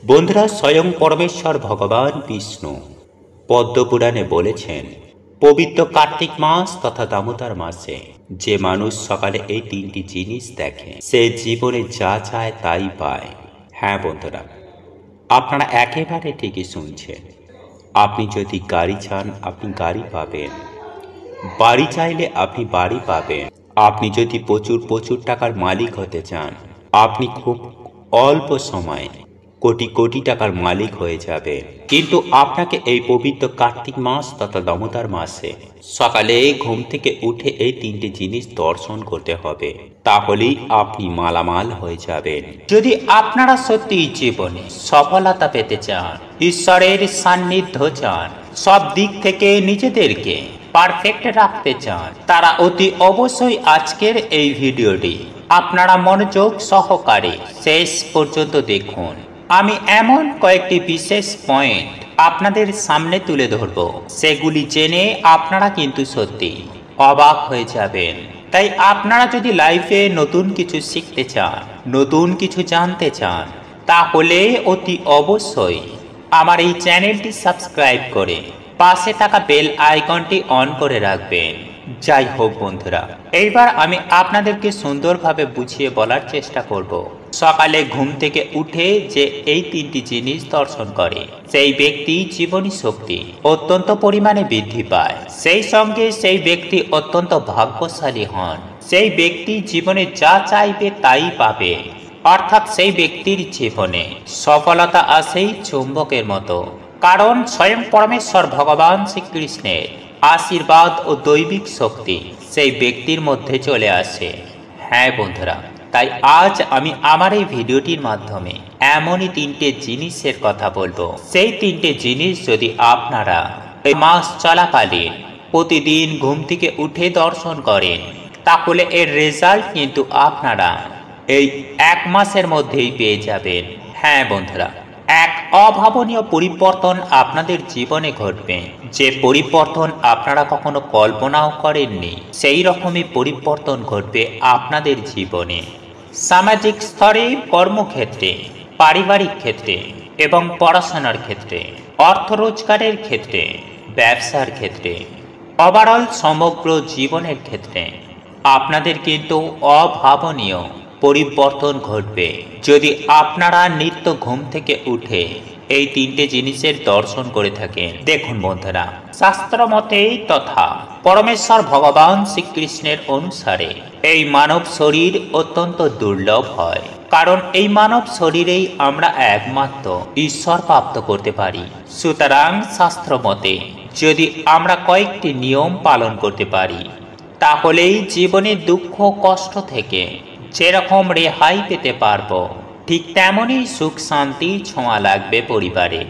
বন্ধুরা, স্বয়ং পরমেশ্বর ভগবান বিষ্ণু পদ্মপুরাণে বলেছেন, পবিত্র কার্তিক মাস তথা দামোদর মাসে যে মানুষ সকালে এই তিনটি জিনিস দেখে সে জীবনে যা চায় তাই পায়। হ্যাঁ বন্ধুরা, আপনারা একেবারে ঠিকই শুনছেন। আপনি যদি গাড়ি চান আপনি গাড়ি পাবেন, বাড়ি চাইলে আপনি বাড়ি পাবেন। আপনি যদি প্রচুর প্রচুর টাকার মালিক হতে চান আপনি খুব অল্প সময়ে কোটি কোটি টাকার মালিক হয়ে যাবে। কিন্তু আপনাকে এই পবিত্র কার্তিক মাস তথা দামোদর মাসে সকালে ঘুম থেকে উঠে এই তিনটি জিনিস দর্শন করতে হবে, তাহলেই আপনি মালামাল হয়ে যাবেন। যদি আপনারা সত্যি জীবনে সফলতা পেতে চান, ঈশ্বরের সান্নিধ্য চান, সব দিক থেকে নিজেদেরকে পারফেক্ট রাখতে চান, তারা অতি অবশ্যই আজকের এই ভিডিওটি আপনারা মনোযোগ সহকারে শেষ পর্যন্ত দেখুন। আমি এমন কয়েকটি বিশেষ পয়েন্ট আপনাদের সামনে তুলে ধরব, সেগুলি জেনে আপনারা কিন্তু সত্যি অবাক হয়ে যাবেন। তাই আপনারা যদি লাইফে নতুন কিছু শিখতে চান, নতুন কিছু জানতে চান, তাহলে অতি অবশ্যই আমার এই চ্যানেলটি সাবস্ক্রাইব করে পাশে থাকা বেল আইকনটি অন করে রাখবেন। যাই হোক বন্ধুরা, এইবার আমি আপনাদেরকে সুন্দরভাবে বুঝিয়ে বলার চেষ্টা করব। সকালে ঘুম থেকে উঠে যে এই তিনটি জিনিস দর্শন করে সেই ব্যক্তি জীবনী শক্তি অত্যন্ত পরিমাণে বৃদ্ধি পায়, সেই সঙ্গে সেই ব্যক্তি অত্যন্ত ভাগ্যশালী হন। সেই ব্যক্তি জীবনে যা চাইবে তাই পাবে, অর্থাৎ সেই ব্যক্তির জীবনে সফলতা আসেই চুম্বকের মতো। কারণ স্বয়ং পরমেশ্বর ভগবান শ্রীকৃষ্ণের আশীর্বাদ ও দৈবিক শক্তি সেই ব্যক্তির মধ্যে চলে আসে। হ্যাঁ বন্ধুরা, তাই আজ আমি আমার এই ভিডিওটির মাধ্যমে এমনই তিনটে জিনিসের কথা বলবো। সেই তিনটে জিনিস যদি আপনারা এই মাস চলাকালীন প্রতিদিন ঘুম থেকে উঠে দর্শন করেন, তাহলে এর রেজাল্ট কিন্তু আপনারা এই এক মাসের মধ্যেই পেয়ে যাবেন। হ্যাঁ বন্ধুরা, এক অভাবনীয় পরিবর্তন আপনাদের জীবনে ঘটবে, যে পরিবর্তন আপনারা কখনো কল্পনাও করেননি। সেই রকমই পরিবর্তন ঘটবে আপনাদের জীবনে। সামাজিক স্তরে, কর্মক্ষেত্রে, পারিবারিক ক্ষেত্রে এবং পড়াশোনার ক্ষেত্রে, অর্থ রোজগারের ক্ষেত্রে, ব্যবসার ক্ষেত্রে, ওভারঅল সমগ্র জীবনের ক্ষেত্রে আপনাদের কিন্তু অভাবনীয় পরিবর্তন ঘটবে যদি আপনারা নিত্য ঘুম থেকে উঠে এই তিনটে জিনিসের দর্শন করে থাকেন। দেখুন বন্ধুরা, শাস্ত্র মতে তথা পরমেশ্বর ভগবান শ্রীকৃষ্ণের অনুসারে এই মানব শরীর অত্যন্ত দুর্লভ হয়, কারণ এই মানব শরীরেই আমরা একমাত্র ঈশ্বর প্রাপ্ত করতে পারি। সুতরাং শাস্ত্র মতে যদি আমরা কয়েকটি নিয়ম পালন করতে পারি, তাহলেই জীবনের দুঃখ কষ্ট থেকে যেরকম রেহাই পেতে পারবো, ঠিক তেমনই সুখ শান্তি ছোঁয়া লাগবে পরিবারে।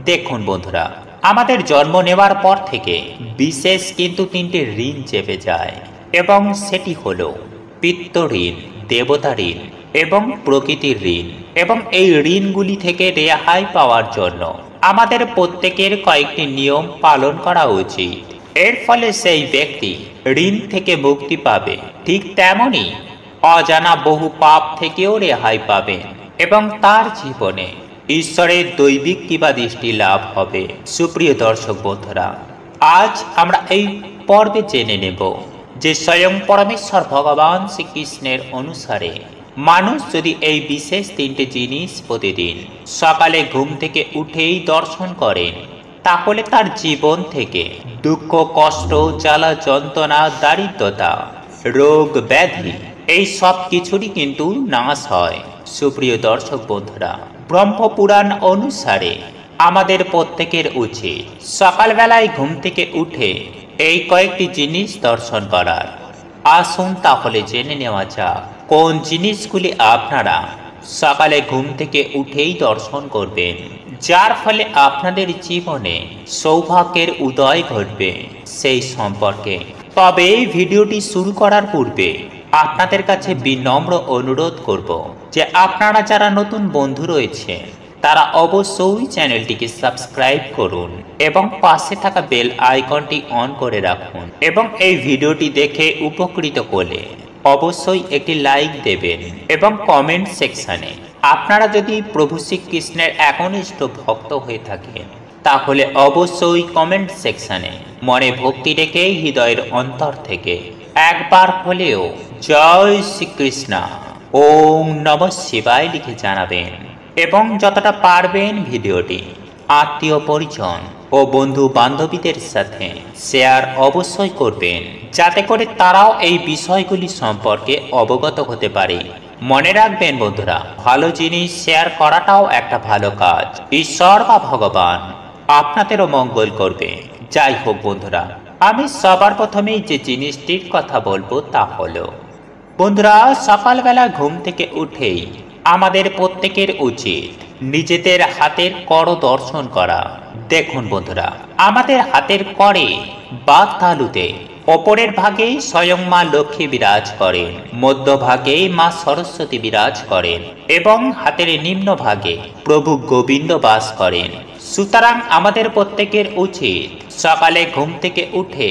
দেখুন বন্ধুরা, আমাদের জন্ম নেওয়ার পর থেকে বিশেষ কিন্তু তিনটে ঋণ চেপে যায়, এবং সেটি হলো পিতৃ ঋণ, দেবতা ঋণ এবং প্রকৃতির ঋণ। এবং এই ঋণগুলি থেকে রেহাই পাওয়ার জন্য আমাদের প্রত্যেকের কয়েকটি নিয়ম পালন করা উচিত। এর ফলে সেই ব্যক্তি ঋণ থেকে মুক্তি পাবে, ঠিক তেমনই অজানা বহু পাপ থেকেও রেহাই পাবে এবং তার জীবনে ঈশ্বরের দৈবিক কিবা দৃষ্টি লাভ হবে। সুপ্রিয় দর্শক বন্ধুরা, আজ আমরা এই পর্বে জেনে নেব যে স্বয়ং পরমেশ্বর ভগবান শ্রীকৃষ্ণের অনুসারে মানুষ যদি এই বিশেষ তিনটে জিনিস প্রতিদিন সকালে ঘুম থেকে উঠেই দর্শন করেন, তাহলে তার জীবন থেকে দুঃখ কষ্ট জ্বালা যন্ত্রণা দারিদ্রতা রোগ ব্যাধি এই সব কিছুরই কিন্তু নাশ হয়। সুপ্রিয় দর্শক বন্ধুরা, ব্রহ্মপুরাণ অনুসারে আমাদের প্রত্যেকের উচিত সকালবেলায় ঘুম থেকে উঠে এই কয়েকটি জিনিস দর্শন করার। আসুন তাহলে জেনে নেওয়া যাক কোন জিনিসগুলি আপনারা সকালে ঘুম থেকে উঠেই দর্শন করবেন, যার ফলে আপনাদের জীবনে সৌভাগ্যের উদয় ঘটবে সেই সম্পর্কে। তবে ভিডিওটি শুরু করার পূর্বে আপনাদের কাছে বিনম্র অনুরোধ করব যে আপনারা যারা নতুন বন্ধু রয়েছে তারা অবশ্যই চ্যানেলটিকে সাবস্ক্রাইব করুন এবং পাশে থাকা বেল আইকনটি অন করে রাখুন, এবং এই ভিডিওটি দেখে উপকৃত করলে অবশ্যই একটি লাইক দেবেন এবং কমেন্ট সেকশনে আপনারা যদি প্রভু শ্রীকৃষ্ণের একনিষ্ঠ ভক্ত হয়ে থাকেন তাহলে অবশ্যই কমেন্ট সেকশনে মনে ভক্তি রেখে হৃদয়ের অন্তর থেকে একবার হলেও জয় শ্রীকৃষ্ণ ওম নমঃ শিবায় লিখে জানাবেন এবং যতটা পারবেন ভিডিওটি আত্মীয় পরিজন ও বন্ধু বান্ধবীদের সাথে শেয়ার অবশ্যই করবেন যাতে করে তারাও এই বিষয়গুলি সম্পর্কে অবগত হতে পারে। মনে রাখবেন বন্ধুরা, ভালো জিনিস শেয়ার করাটাও একটা ভালো কাজ। ঈশ্বর বা ভগবান আপনাদেরও মঙ্গল করবে। যাই হোক বন্ধুরা, আমি সবার প্রথমেই যে জিনিসটির কথা বলবো তা হলো বন্ধুরা, সকালবেলা ঘুম থেকে উঠেই আমাদের প্রত্যেকের উচিত নিজেদের হাতের কর দর্শন করা। দেখুন বন্ধুরা, আমাদের হাতের করে বা তালুতে ওপরের ভাগেই স্বয়ং মা লক্ষ্মী বিরাজ করেন, মধ্যভাগেই মা সরস্বতী বিরাজ করেন এবং হাতের নিম্ন ভাগে প্রভু গোবিন্দ বাস করেন। সুতরাং আমাদের প্রত্যেকের উচিত সকালে ঘুম থেকে উঠে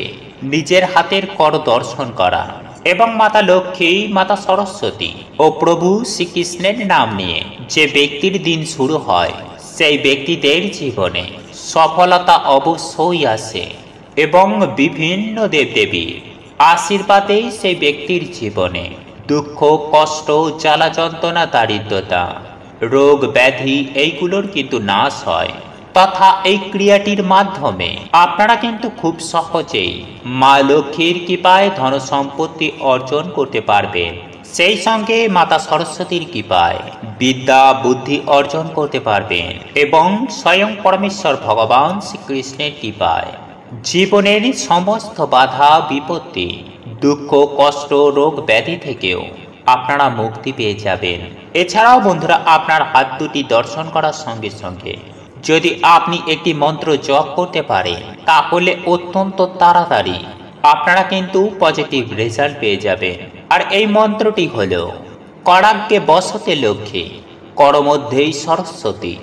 নিজের হাতের কর দর্শন করা এবং মাতা লক্ষ্মী, মাতা সরস্বতী ও প্রভু শ্রীকৃষ্ণের নাম নিয়ে যে ব্যক্তির দিন শুরু হয় সেই ব্যক্তিদের জীবনে সফলতা অবশ্যই আসে এবং বিভিন্ন দেবদেবীর আশীর্বাদেই সেই ব্যক্তির জীবনে দুঃখ, কষ্ট, জ্বালা যন্ত্রণা, দারিদ্রতা, রোগ ব্যাধি এইগুলোর কিন্তু নাশ হয়। তথা এই ক্রিয়াটির মাধ্যমে আপনারা কিন্তু খুব সহজেই মা লক্ষ্মীর কৃপায় ধন সম্পত্তি অর্জন করতে পারবেন। সেই সঙ্গে মাতা সরস্বতীর কৃপায় বিদ্যা বুদ্ধি অর্জন করতে পারবেন এবং স্বয়ং পরমেশ্বর ভগবান শ্রীকৃষ্ণের কৃপায় জীবনের সমস্ত বাধা বিপত্তি, দুঃখ, কষ্ট, রোগ ব্যাধি থেকেও আপনারা মুক্তি পেয়ে যাবেন। এছাড়াও বন্ধুরা, আপনার হাত দুটি দর্শন করার সঙ্গে সঙ্গে যদি আপনি একটি মন্ত্র জপ করতে পারেন তাহলে অত্যন্ত তাড়াতাড়ি আপনারা কিন্তু পজিটিভ রেজাল্ট পেয়ে যাবেন। আর এই মন্ত্রটি হল করাগ্গে বসতে লক্ষ্মী, করমধ্যেই সরস্বতী,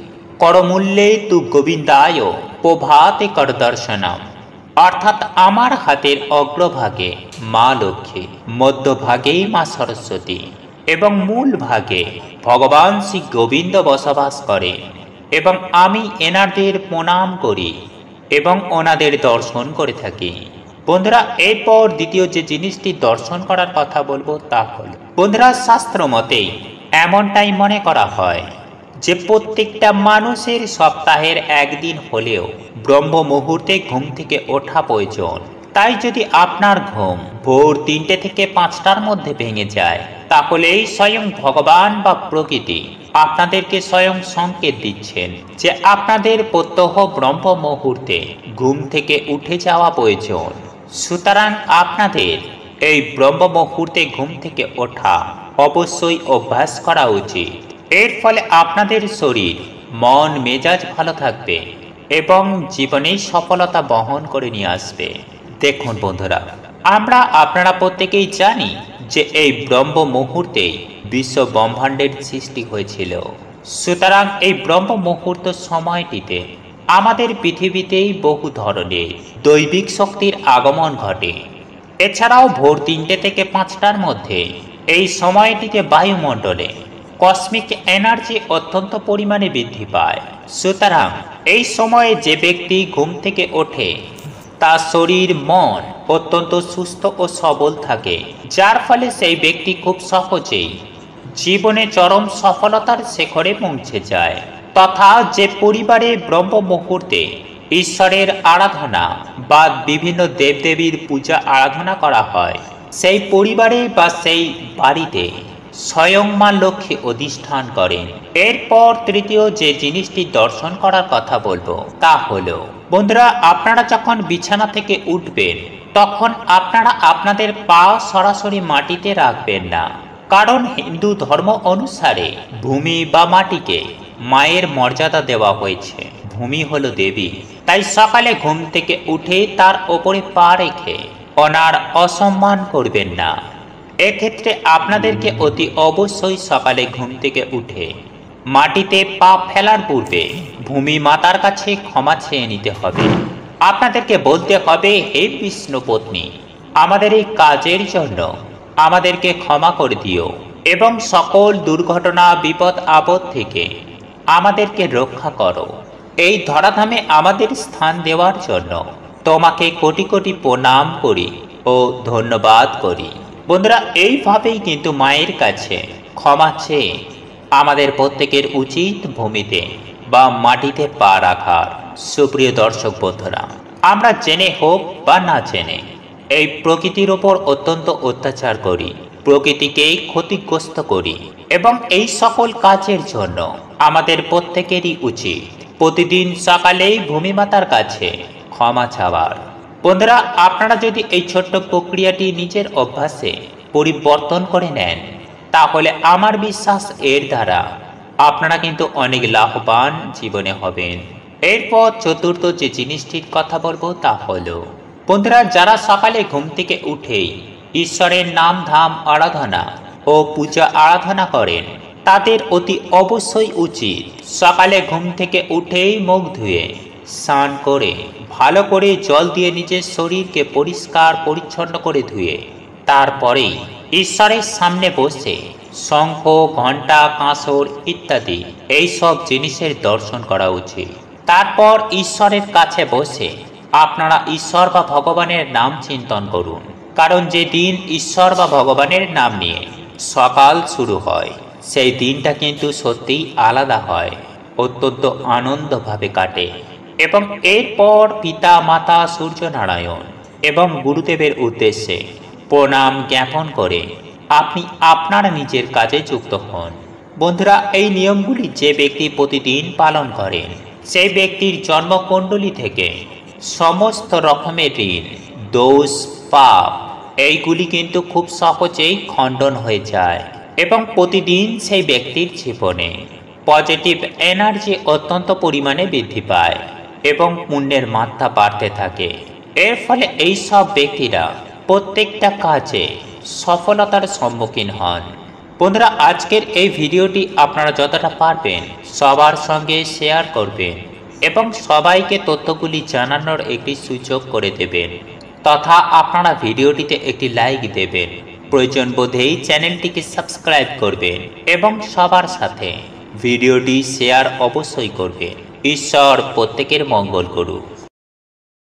করমূল্যে তু গোবিন্দায় প্রভাতে কর দর্শনম। অর্থাৎ আমার হাতের অগ্রভাগে মা লক্ষ্মী, মধ্যভাগেই মা সরস্বতী এবং মূল ভাগে ভগবান শ্রী গোবিন্দ বসবাস করে এবং আমি এনাদের প্রণাম করি এবং ওনাদের দর্শন করে থাকি। বন্ধুরা, এরপর দ্বিতীয় যে জিনিসটি দর্শন করার কথা বলবো তা হল বন্ধুরা, শাস্ত্র মতেই এমনটাই মনে করা হয় যে প্রত্যেকটা মানুষের সপ্তাহের একদিন হলেও ব্রহ্ম মুহূর্তে ঘুম থেকে ওঠা প্রয়োজন। তাই যদি আপনার ঘুম ভোর 3টে থেকে 5টার মধ্যে ভেঙে যায় তাহলেই স্বয়ং ভগবান বা প্রকৃতি আপনাদেরকে স্বয়ং সংকেত দিচ্ছেন যে আপনাদের প্রত্যহ ব্রহ্ম মুহূর্তে ঘুম থেকে উঠে যাওয়া প্রয়োজন। সুতরাং আপনাদের এই ব্রহ্ম মুহূর্তে ঘুম থেকে ওঠা অবশ্যই অভ্যাস করা উচিত। এর ফলে আপনাদের শরীর, মন, মেজাজ ভালো থাকবে এবং জীবনে সফলতা বহন করে নিয়ে আসবে। দেখুন বন্ধুরা, আপনারা প্রত্যেকেই জানি যে এই ব্রহ্ম মুহূর্তেই বিশ্ব ব্রহ্মাণ্ডের সৃষ্টি হয়েছিল। সুতরাং এই ব্রহ্ম মুহূর্ত সময়টিতে আমাদের পৃথিবীতেই বহু ধরনের দৈবিক শক্তির আগমন ঘটে। এছাড়াও ভোর 3টে থেকে 5টার মধ্যে এই সময়টিতে বায়ুমণ্ডলে কসমিক এনার্জি অত্যন্ত পরিমাণে বৃদ্ধি পায়। সুতরাং এই সময়ে যে ব্যক্তি ঘুম থেকে ওঠে তার শরীর, মন অত্যন্ত সুস্থ ও সবল থাকে, যার ফলে সেই ব্যক্তি খুব সহজেই জীবনে চরম সফলতার শিখরে পৌঁছে যায়। তথা যে পরিবারে ব্রহ্ম মুহূর্তে ঈশ্বরের আরাধনা বা বিভিন্ন দেবদেবীর পূজা আরাধনা করা হয় সেই পরিবারে বা সেই বাড়িতে স্বয়ং মা লক্ষ্মী অধিষ্ঠান করেন। এরপর তৃতীয় যে জিনিসটি দর্শন করার কথা বলবো তা হলো বন্ধুরা, আপনারা যখন বিছানা থেকে উঠবেন তখন আপনারা আপনাদের পা সরাসরি মাটিতে রাখবেন না, কারণ হিন্দু ধর্ম অনুসারে ভূমি বা মাটিকে মায়ের মর্যাদা দেওয়া হয়েছে। ভূমি হলো দেবী, তাই সকালে ঘুম থেকে উঠে তার ওপরে পা রেখে ওনার অসম্মান করবেন না। এক্ষেত্রে আপনাদেরকে অতি অবশ্যই সকালে ঘুম থেকে উঠে মাটিতে পা ফেলার পূর্বে ভূমি মাতার কাছে ক্ষমা চেয়ে নিতে হবে। আপনাদেরকে বলতে হবে, হে বিষ্ণু পত্নী, আমাদের এই কাজের জন্য আমাদেরকে ক্ষমা করে দিও এবং সকল দুর্ঘটনা বিপদ আপদ থেকে আমাদেরকে রক্ষা করো। এই ধরাধামে আমাদের স্থান দেওয়ার জন্য তোমাকে কোটি কোটি প্রণাম করি ও ধন্যবাদ করি। বন্ধুরা, এইভাবেই কিন্তু মায়ের কাছে ক্ষমা চেয়ে আমাদের প্রত্যেকের উচিত ভূমিতে বা মাটিতে পা রাখার। সুপ্রিয় দর্শক বন্ধুরা, আমরা জেনে হোক বা না জেনে এই প্রকৃতির ওপর অত্যন্ত অত্যাচার করি, প্রকৃতিকেই ক্ষতিগ্রস্ত করি এবং এই সকল কাজের জন্য আমাদের প্রত্যেকেরই উচিত প্রতিদিন সকালেই ভূমিমাতার কাছে ক্ষমা চাওয়ার। বন্ধুরা, আপনারা যদি এই ছোট্ট প্রক্রিয়াটি নিজের অভ্যাসে পরিবর্তন করে নেন, তাহলে আমার বিশ্বাস এর দ্বারা আপনারা কিন্তু অনেক লাভবান জীবনে হবেন। এরপর চতুর্থ যে জিনিসটির কথা বলবো তা হলো, বন্ধুরা, যারা সকালে ঘুম থেকে উঠেই ঈশ্বরের নাম ধাম আরাধনা ও পূজা আরাধনা করেন, তাদের অতি অবশ্যই উচিত সকালে ঘুম থেকে উঠেই মুখ ধুয়ে স্নান করে ভালো করে জল দিয়ে নিজের শরীরকে পরিষ্কার পরিচ্ছন্ন করে ধুয়ে তারপরেই ঈশ্বরের সামনে বসে শঙ্খ, ঘণ্টা, কাঁসর ইত্যাদি এইসব জিনিসের দর্শন করা উচিত। তারপর ঈশ্বরের কাছে বসে আপনারা ঈশ্বর বা ভগবানের নাম চিন্তন করুন, কারণ যে দিন ঈশ্বর বা ভগবানের নাম নিয়ে সকাল শুরু হয়, সেই দিনটা কিন্তু সত্যিই আলাদা হয়, অত্যন্ত আনন্দভাবে কাটে। এবং এরপর পিতা মাতা সূর্যনারায়ণ এবং গুরুদেবের উদ্দেশ্যে প্রণাম জ্ঞাপন করে আপনি আপনার নিজের কাজে যুক্ত হন। বন্ধুরা, এই নিয়মগুলি যে ব্যক্তি প্রতিদিন পালন করেন, সেই ব্যক্তির জন্মকুণ্ডলী থেকে সমস্ত রকমের ঋণ, দোষ, পাপ এইগুলি কিন্তু খুব সহজেই খণ্ডন হয়ে যায় এবং প্রতিদিন সেই ব্যক্তির জীবনে পজিটিভ এনার্জি অত্যন্ত পরিমাণে বৃদ্ধি পায় এবং পুণ্যের মাত্রা বাড়তে থাকে। এর ফলে এই সব ব্যক্তিরা প্রত্যেকটা কাজে সফলতার সম্মুখীন হন। বন্ধুরা, আজকের এই ভিডিওটি আপনারা যতটা পারবেন সবার সঙ্গে শেয়ার করবেন এবং সবাইকে তথ্যগুলি জানানোর একটি সুযোগ করে দেবেন, তথা আপনারা ভিডিওটিতে একটি লাইক দেবেন, প্রয়োজন বোধেই চ্যানেলটিকে সাবস্ক্রাইব করবেন এবং সবার সাথে ভিডিওটি শেয়ার অবশ্যই করবেন। ঈশ্বর প্রত্যেকের মঙ্গল করুক।